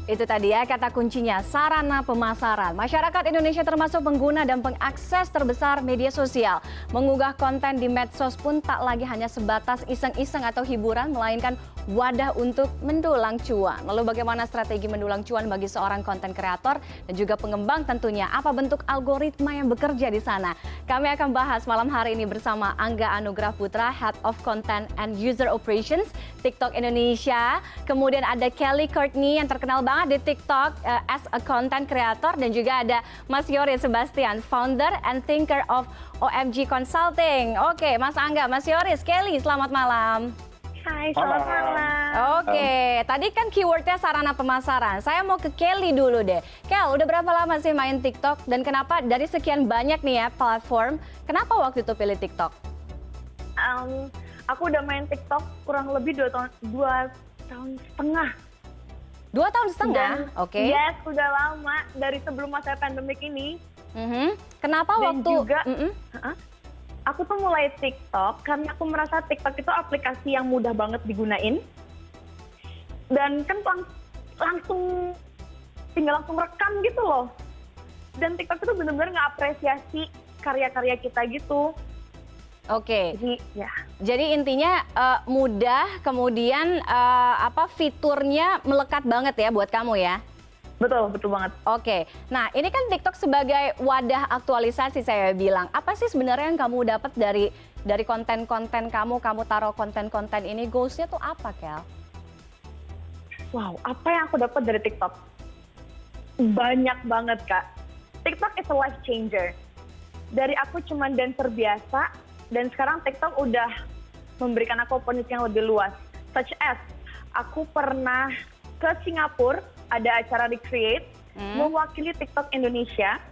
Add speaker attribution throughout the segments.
Speaker 1: Itu tadi ya kata kuncinya, sarana pemasaran. Masyarakat Indonesia termasuk pengguna dan pengakses terbesar media sosial. Mengunggah konten di medsos pun tak lagi hanya sebatas iseng-iseng atau hiburan, melainkan wadah untuk mendulang cuan. Lalu bagaimana strategi mendulang cuan bagi seorang konten kreator dan juga pengembang tentunya? Apa bentuk algoritma yang bekerja di sana? Kami akan bahas malam hari ini bersama Angga Anugrah Putra, Head of Content and User Operations TikTok Indonesia. Kemudian ada Kelly Courtney yang terkenal banget di TikTok as a content creator, dan juga ada Mas Yoris Sebastian, founder and thinker of OMG Consulting. Oke, Mas Angga, Mas Yoris, Kelly, selamat malam.
Speaker 2: Hai, selamat malam.
Speaker 1: Oke, tadi kan keywordnya sarana pemasaran. Saya mau ke Kelly dulu deh. Kel, udah berapa lama sih main TikTok? Dan kenapa dari sekian banyak nih ya platform, kenapa waktu itu pilih TikTok?
Speaker 2: Aku udah main TikTok kurang lebih 2 tahun setengah.
Speaker 1: 2 tahun setengah? Oke.
Speaker 2: Yes, udah lama dari sebelum masa pandemik ini.
Speaker 1: Kenapa
Speaker 2: Dan
Speaker 1: waktu...
Speaker 2: juga, aku tuh mulai TikTok karena aku merasa TikTok itu aplikasi yang mudah banget digunain. Dan kan tinggal langsung rekam gitu loh. Dan TikTok itu benar-benar ngapresiasi karya-karya kita gitu.
Speaker 1: Oke.
Speaker 2: Jadi, ya.
Speaker 1: Jadi intinya mudah, kemudian fiturnya melekat banget ya buat kamu ya?
Speaker 2: Betul, betul banget.
Speaker 1: Oke, nah ini kan TikTok sebagai wadah aktualisasi saya bilang. Apa sih sebenarnya yang kamu dapat dari konten-konten kamu taruh konten-konten ini, goals-nya tuh apa, Kel?
Speaker 2: Wow, apa yang aku dapat dari TikTok? Banyak banget, Kak. TikTok is a life changer. Dari aku cuman dancer biasa, dan sekarang TikTok udah memberikan aku opportunity yang lebih luas. Such as, aku pernah ke Singapura, ada acara Recreate, mewakili TikTok Indonesia.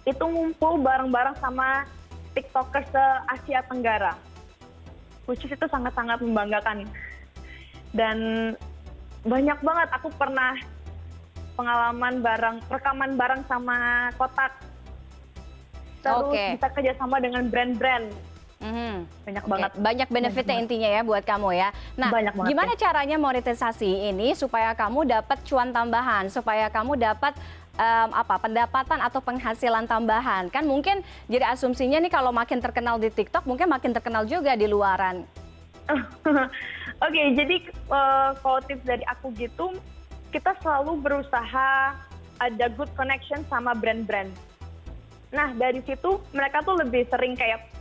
Speaker 2: Itu ngumpul bareng-bareng sama TikTokers se-Asia Tenggara. Which is itu sangat-sangat membanggakan. Dan banyak banget, aku pernah pengalaman rekaman bareng sama Kotak. Terus bisa kerjasama dengan brand-brand. Banyak banget.
Speaker 1: Banyak benefitnya intinya ya buat kamu ya. Nah, gimana caranya monetisasi ini supaya kamu dapat cuan tambahan, supaya kamu dapat pendapatan atau penghasilan tambahan? Kan mungkin jadi asumsinya nih kalau makin terkenal di TikTok, mungkin makin terkenal juga di luaran.
Speaker 2: Oke, jadi kalau tips dari aku gitu, kita selalu berusaha ada good connection sama brand-brand. Nah, dari situ mereka tuh lebih sering kayak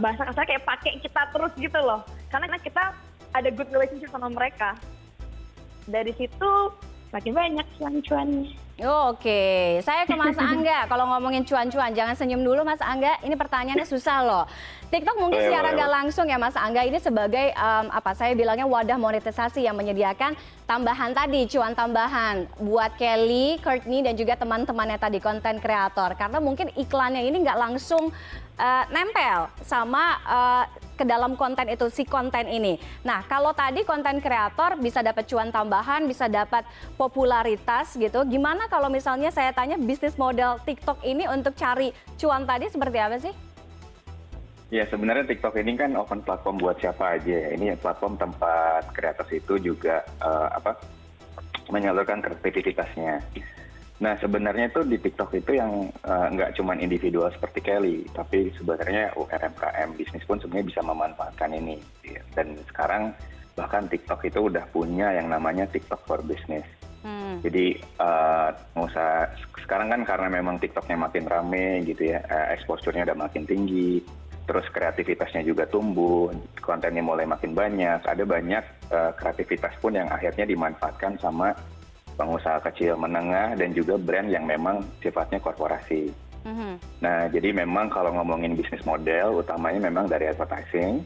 Speaker 2: bahasa kasar kayak pakai kita terus gitu loh, karena kita ada good relationship sama mereka. Dari situ makin banyak cuan-cuannya.
Speaker 1: Oke, saya ke Mas Angga. Kalau ngomongin cuan-cuan, jangan senyum dulu Mas Angga. Ini pertanyaannya susah loh. TikTok mungkin secara nggak langsung ya Mas Angga, ini sebagai saya bilangnya wadah monetisasi yang menyediakan tambahan tadi, cuan tambahan buat Kelly, Courtney, dan juga teman-temannya tadi, konten kreator. Karena mungkin iklannya ini nggak langsung nempel sama ke dalam konten itu, si konten ini. Nah, kalau tadi konten kreator bisa dapat cuan tambahan, bisa dapat popularitas gitu. Gimana kalau misalnya saya tanya bisnis model TikTok ini untuk cari cuan tadi seperti apa sih?
Speaker 3: Ya, sebenarnya TikTok ini kan open platform buat siapa aja. Ini platform tempat kreator itu juga menyalurkan kreativitasnya. Nah, sebenarnya itu di TikTok itu yang nggak cuma individual seperti Kelly, tapi sebenarnya UMKM bisnis pun sebenarnya bisa memanfaatkan ini. Dan sekarang bahkan TikTok itu udah punya yang namanya TikTok for Business. Jadi sekarang kan karena memang TikToknya makin rame gitu ya, exposure-nya udah makin tinggi, terus kreativitasnya juga tumbuh, kontennya mulai makin banyak, ada banyak kreativitas pun yang akhirnya dimanfaatkan sama pengusaha kecil menengah dan juga brand yang memang sifatnya korporasi. Nah, jadi memang kalau ngomongin bisnis model, utamanya memang dari advertising.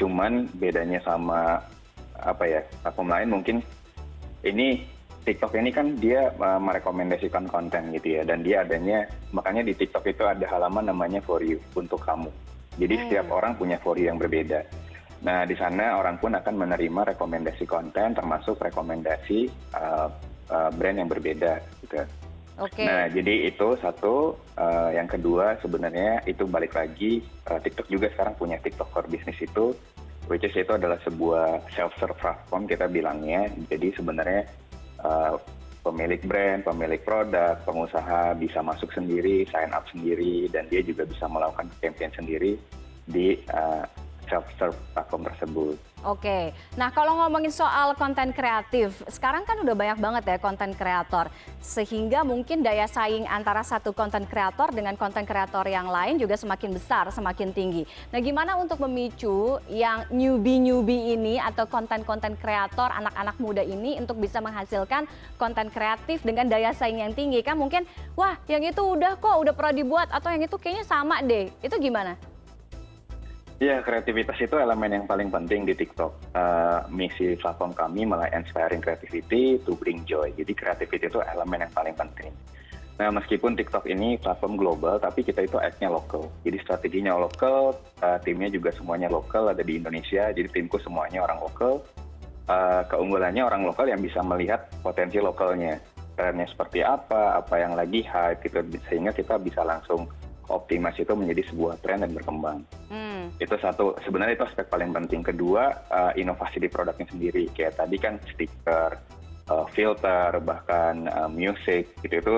Speaker 3: Cuman bedanya sama platform lain mungkin ini TikTok ini kan dia merekomendasikan konten gitu ya, dan dia makanya di TikTok itu ada halaman namanya For You, untuk kamu. Jadi setiap orang punya For You yang berbeda. Nah, di sana orang pun akan menerima rekomendasi konten, termasuk rekomendasi brand yang berbeda gitu. Nah, jadi itu satu. Yang kedua sebenarnya itu balik lagi, TikTok juga sekarang punya TikTok for Business itu, which is itu adalah sebuah self-serve platform kita bilangnya. Jadi sebenarnya pemilik brand, pemilik produk, pengusaha bisa masuk sendiri, sign up sendiri, dan dia juga bisa melakukan campaign sendiri di self-serve platform tersebut.
Speaker 1: Oke, nah kalau ngomongin soal konten kreatif, sekarang kan udah banyak banget ya konten kreator, sehingga mungkin daya saing antara satu konten kreator dengan konten kreator yang lain juga semakin besar, semakin tinggi. Nah gimana untuk memicu yang newbie ini atau konten-konten kreator anak-anak muda ini untuk bisa menghasilkan konten kreatif dengan daya saing yang tinggi? Kan mungkin, wah yang itu udah kok, udah pernah dibuat, atau yang itu kayaknya sama deh, itu gimana?
Speaker 3: Ya, kreativitas itu elemen yang paling penting di TikTok. Misi platform kami malah inspiring creativity to bring joy. Jadi creativity itu elemen yang paling penting. Nah, meskipun TikTok ini platform global, tapi kita itu act-nya lokal. Jadi strateginya lokal, timnya juga semuanya lokal, ada di Indonesia. Jadi timku semuanya orang lokal. Keunggulannya orang lokal yang bisa melihat potensi lokalnya. Trennya seperti apa yang lagi hype, gitu. Sehingga kita bisa langsung optimasi itu menjadi sebuah tren dan berkembang. Itu satu, sebenarnya itu aspek paling penting. Kedua, inovasi di produknya sendiri. Kayak tadi kan stiker, filter, bahkan music, gitu itu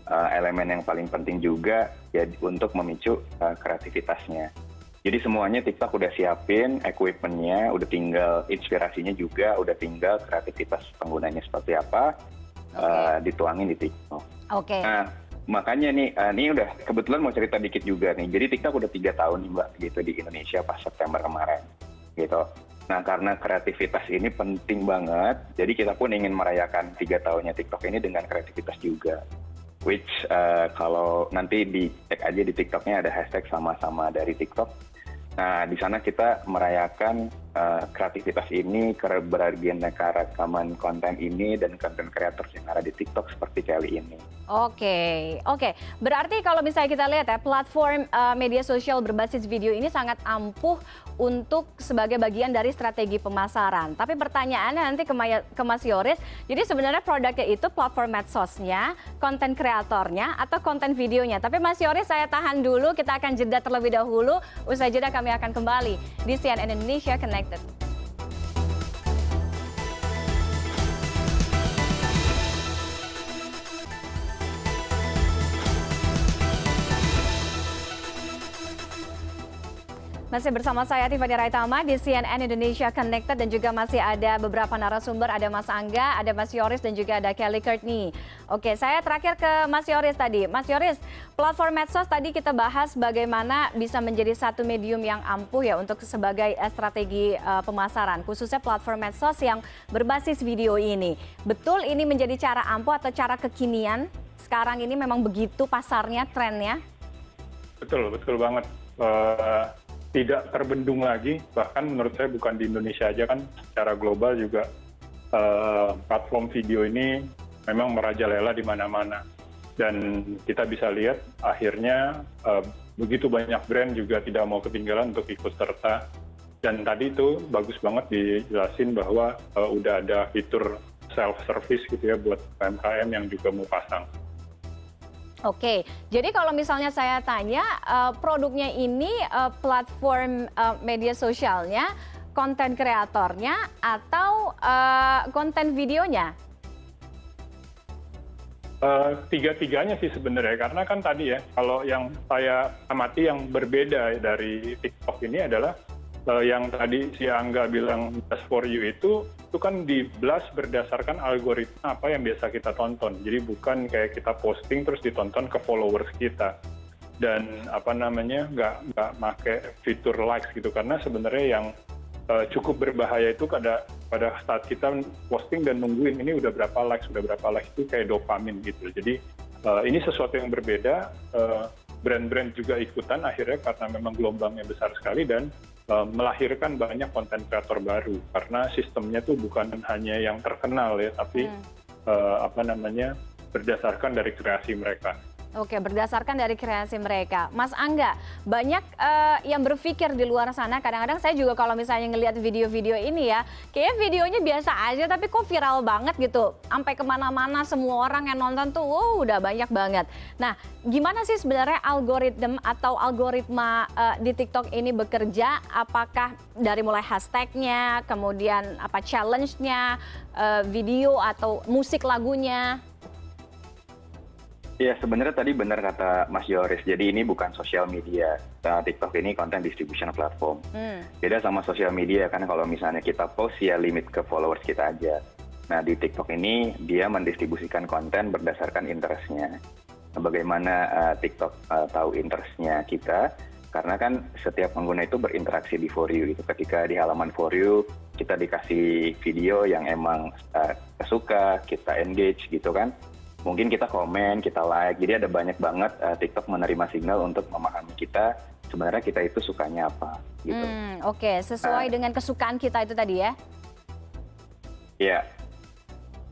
Speaker 3: elemen yang paling penting juga ya untuk memicu kreativitasnya. Jadi semuanya TikTok udah siapin equipment-nya, udah tinggal inspirasinya juga, udah tinggal kreativitas penggunanya seperti apa, dituangin di TikTok.
Speaker 1: Oke.
Speaker 3: Nah, makanya nih, ini udah kebetulan mau cerita dikit juga nih. Jadi TikTok udah 3 tahun nih Mbak, gitu di Indonesia pas September kemarin, gitu. Nah karena kreativitas ini penting banget, jadi kita pun ingin merayakan 3 tahunnya TikTok ini dengan kreativitas juga. Which kalau nanti dicek aja di TikToknya ada hashtag sama-sama dari TikTok. Nah di sana kita merayakan kreativitas ini, keberagaman keragaman konten ini dan konten kreator yang ada di TikTok seperti kali ini.
Speaker 1: Oke. Berarti kalau misalnya kita lihat ya, platform media sosial berbasis video ini sangat ampuh untuk sebagai bagian dari strategi pemasaran. Tapi pertanyaannya nanti ke Mas Yoris, jadi sebenarnya produknya itu platform medsosnya, konten kreatornya, atau konten videonya. Tapi Mas Yoris, saya tahan dulu, kita akan jeda terlebih dahulu. Usai jeda kami akan kembali di CNN Indonesia Connected. Masih bersama saya Tiffany Raitama di CNN Indonesia Connected dan juga masih ada beberapa narasumber, ada Mas Angga, ada Mas Yoris dan juga ada Kelly Courtney. Oke, saya terakhir ke Mas Yoris tadi. Mas Yoris, platform medsos tadi kita bahas bagaimana bisa menjadi satu medium yang ampuh ya untuk sebagai strategi pemasaran, khususnya platform medsos yang berbasis video ini. Betul ini menjadi cara ampuh atau cara kekinian? Sekarang ini memang begitu pasarnya, trennya?
Speaker 4: Betul banget. Tidak terbendung lagi, bahkan menurut saya bukan di Indonesia aja kan, secara global juga platform video ini memang merajalela di mana-mana. Dan kita bisa lihat akhirnya begitu banyak brand juga tidak mau ketinggalan untuk ikut serta. Dan tadi itu bagus banget dijelasin bahwa udah ada fitur self-service gitu ya buat UMKM yang juga mau pasang.
Speaker 1: Oke, jadi kalau misalnya saya tanya produknya ini platform media sosialnya, konten kreatornya, atau konten videonya?
Speaker 4: Tiga-tiganya sih sebenarnya, karena kan tadi ya, kalau yang saya amati yang berbeda dari TikTok ini adalah yang tadi si Angga bilang just for you itu kan di blast berdasarkan algoritma apa yang biasa kita tonton. Jadi bukan kayak kita posting terus ditonton ke followers kita. Dan nggak pakai fitur likes gitu, karena sebenarnya yang cukup berbahaya itu pada saat kita posting dan nungguin ini udah berapa likes itu kayak dopamin gitu. Jadi ini sesuatu yang berbeda. Brand-brand juga ikutan akhirnya karena memang gelombangnya besar sekali dan melahirkan banyak konten kreator baru karena sistemnya tuh bukan hanya yang terkenal ya, tapi berdasarkan dari kreasi mereka.
Speaker 1: Oke, berdasarkan dari kreasi mereka. Mas Angga, banyak yang berpikir di luar sana, kadang-kadang saya juga kalau misalnya ngelihat video-video ini ya, kayaknya videonya biasa aja tapi kok viral banget gitu. Sampai kemana-mana semua orang yang nonton tuh, wow, udah banyak banget. Nah, gimana sih sebenarnya algoritma di TikTok ini bekerja? Apakah dari mulai hashtagnya, kemudian apa challenge-nya, video atau musik lagunya?
Speaker 3: Ya, sebenarnya tadi benar kata Mas Yoris. Jadi ini bukan sosial media. TikTok ini content distribution platform. Beda sama sosial media kan kalau misalnya kita post ya limit ke followers kita aja. Nah di TikTok ini dia mendistribusikan konten berdasarkan interestnya. Nah, bagaimana TikTok tahu interestnya kita? Karena kan setiap pengguna itu berinteraksi di For You gitu. Ketika di halaman For You kita dikasih video yang emang suka, kita engage gitu kan. Mungkin kita komen, kita like, jadi ada banyak banget TikTok menerima signal untuk memahami kita sebenarnya kita itu sukanya apa. Gitu.
Speaker 1: Oke, sesuai dengan kesukaan kita itu tadi ya?
Speaker 3: Iya.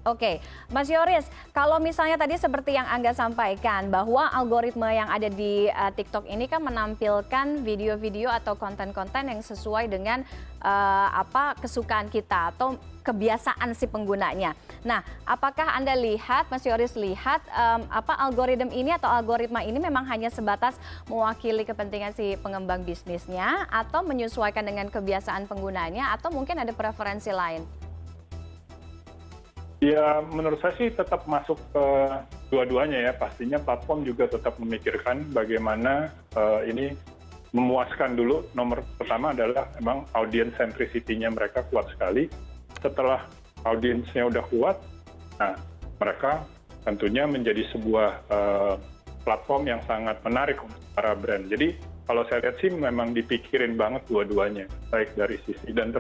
Speaker 1: Oke, Mas Yoris, kalau misalnya tadi seperti yang Angga sampaikan bahwa algoritma yang ada di TikTok ini kan menampilkan video-video atau konten-konten yang sesuai dengan kesukaan kita atau kebiasaan si penggunanya. Nah, apakah Anda lihat, Mas Yoris lihat algoritma ini atau algoritma ini memang hanya sebatas mewakili kepentingan si pengembang bisnisnya atau menyesuaikan dengan kebiasaan penggunanya atau mungkin ada preferensi lain?
Speaker 4: Ya, menurut saya sih tetap masuk ke dua-duanya ya. Pastinya platform juga tetap memikirkan bagaimana ini memuaskan dulu. Nomor pertama adalah memang audience centricity-nya mereka kuat sekali. Setelah audiensnya udah kuat, nah mereka tentunya menjadi sebuah platform yang sangat menarik untuk para brand. Jadi kalau saya lihat sih memang dipikirin banget dua-duanya, baik dari sisi dan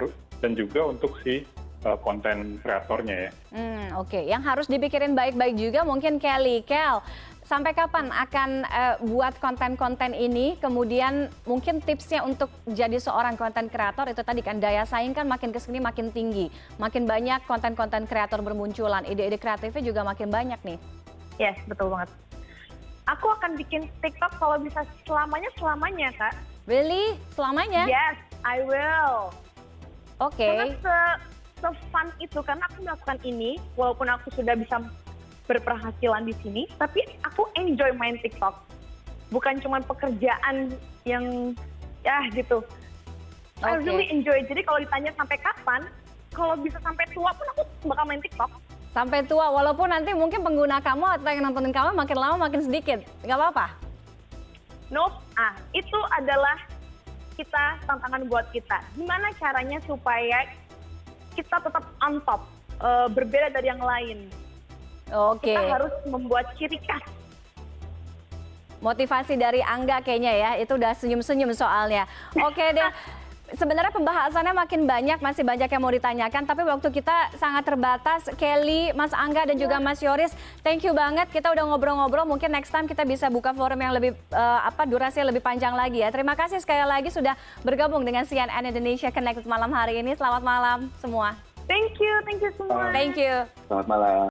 Speaker 4: juga untuk si konten kreatornya ya.
Speaker 1: Oke, yang harus dipikirin baik-baik juga mungkin Kelly. Kel, sampai kapan akan buat konten-konten ini? Kemudian mungkin tipsnya untuk jadi seorang konten kreator itu tadi kan daya saing kan makin kesini makin tinggi. Makin banyak konten-konten kreator bermunculan, ide-ide kreatifnya juga makin banyak nih.
Speaker 2: Yes, betul banget. Aku akan bikin TikTok kalau bisa selamanya, Kak.
Speaker 1: Really? Selamanya?
Speaker 2: Yes, I will.
Speaker 1: Oke.
Speaker 2: Karena se-fun itu, karena aku melakukan ini, walaupun aku sudah bisa berpenghasilan di sini, tapi aku enjoy main TikTok. Bukan cuma pekerjaan yang ya gitu. I really enjoy. Jadi kalau ditanya sampai kapan, kalau bisa sampai tua pun aku bakal main TikTok.
Speaker 1: Sampai tua, walaupun nanti mungkin pengguna kamu atau yang nontonin kamu makin lama makin sedikit. Nggak apa-apa?
Speaker 2: Nope. Itu adalah tantangan buat kita. Gimana caranya supaya kita tetap on top, berbeda dari yang lain.
Speaker 1: Oke.
Speaker 2: Kita harus membuat ciri khas.
Speaker 1: Motivasi dari Angga kayaknya ya, itu udah senyum-senyum soalnya. Oke deh, sebenarnya pembahasannya makin banyak, masih banyak yang mau ditanyakan, tapi waktu kita sangat terbatas. Kelly, Mas Angga, dan juga Mas Yoris, thank you banget. Kita udah ngobrol-ngobrol, mungkin next time kita bisa buka forum yang lebih, durasinya lebih panjang lagi ya. Terima kasih sekali lagi sudah bergabung dengan CNN Indonesia Connected malam hari ini. Selamat malam semua.
Speaker 2: Thank you semua.
Speaker 1: Thank you.
Speaker 3: Selamat malam.